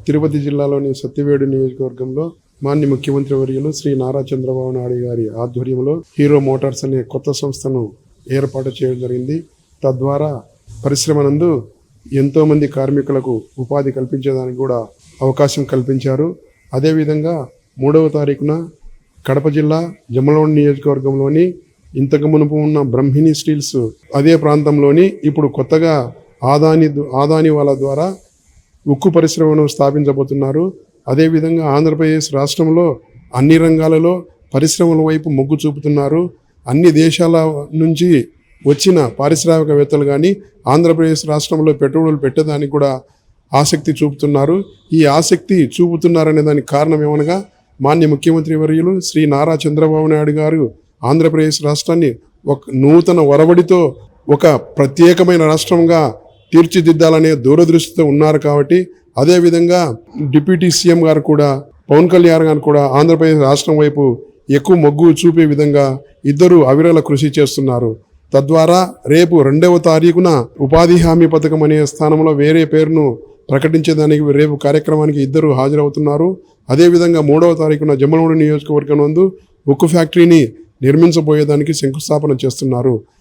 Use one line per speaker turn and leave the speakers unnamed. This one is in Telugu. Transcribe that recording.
తిరుపతి జిల్లాలోని సత్యవేడు నియోజకవర్గంలో మాన్య ముఖ్యమంత్రి వర్యులు శ్రీ నారా చంద్రబాబు నాయుడు గారి ఆధ్వర్యంలో హీరో మోటార్స్ అనే కొత్త సంస్థను ఏర్పాటు చేయడం జరిగింది. తద్వారా పరిశ్రమ నందు ఎంతోమంది కార్మికులకు ఉపాధి కల్పించేదానికి కూడా అవకాశం కల్పించారు. అదేవిధంగా 3వ తారీఖున కడప జిల్లా జమ్మలమడుగు నియోజకవర్గంలోని ఇంతకు మునుపు ఉన్న బ్రహ్మిణి స్టీల్స్ అదే ప్రాంతంలోని ఇప్పుడు కొత్తగా ఆదాని వాళ్ళ ద్వారా ఉక్కు పరిశ్రమను స్థాపించబోతున్నారు. అదేవిధంగా ఆంధ్రప్రదేశ్ రాష్ట్రంలో అన్ని రంగాలలో పరిశ్రమల వైపు మొగ్గు చూపుతున్నారు. అన్ని దేశాల నుంచి వచ్చిన పారిశ్రామికవేత్తలు కానీ ఆంధ్రప్రదేశ్ రాష్ట్రంలో పెట్టుబడులు పెట్టడానికి కూడా ఆసక్తి చూపుతున్నారు. ఈ ఆసక్తి చూపుతున్నారనే దానికి కారణం ఏమనగా మాన్య ముఖ్యమంత్రి వర్యులు శ్రీ నారా చంద్రబాబు నాయుడు గారు ఆంధ్రప్రదేశ్ రాష్ట్రాన్ని ఒక నూతన ఒరవడితో ఒక ప్రత్యేకమైన రాష్ట్రంగా తీర్చిదిద్దాలనే దూరదృష్టితో ఉన్నారు. కాబట్టి అదేవిధంగా డిప్యూటీ సీఎం గారు కూడా పవన్ కళ్యాణ్ గారు కూడా ఆంధ్రప్రదేశ్ రాష్ట్రం వైపు ఎక్కువ మొగ్గు చూపే విధంగా ఇద్దరు అవిరళ కృషి చేస్తున్నారు. తద్వారా రేపు 2వ తారీఖున ఉపాధి హామీ పథకం అనే స్థానంలో వేరే పేరును ప్రకటించేదానికి రేపు కార్యక్రమానికి ఇద్దరు హాజరవుతున్నారు. అదేవిధంగా 3వ తారీఖున జమ్మలమడుగు నియోజకవర్గం నందు ఉక్కు ఫ్యాక్టరీని నిర్మించబోయేదానికి శంకుస్థాపన చేస్తున్నారు.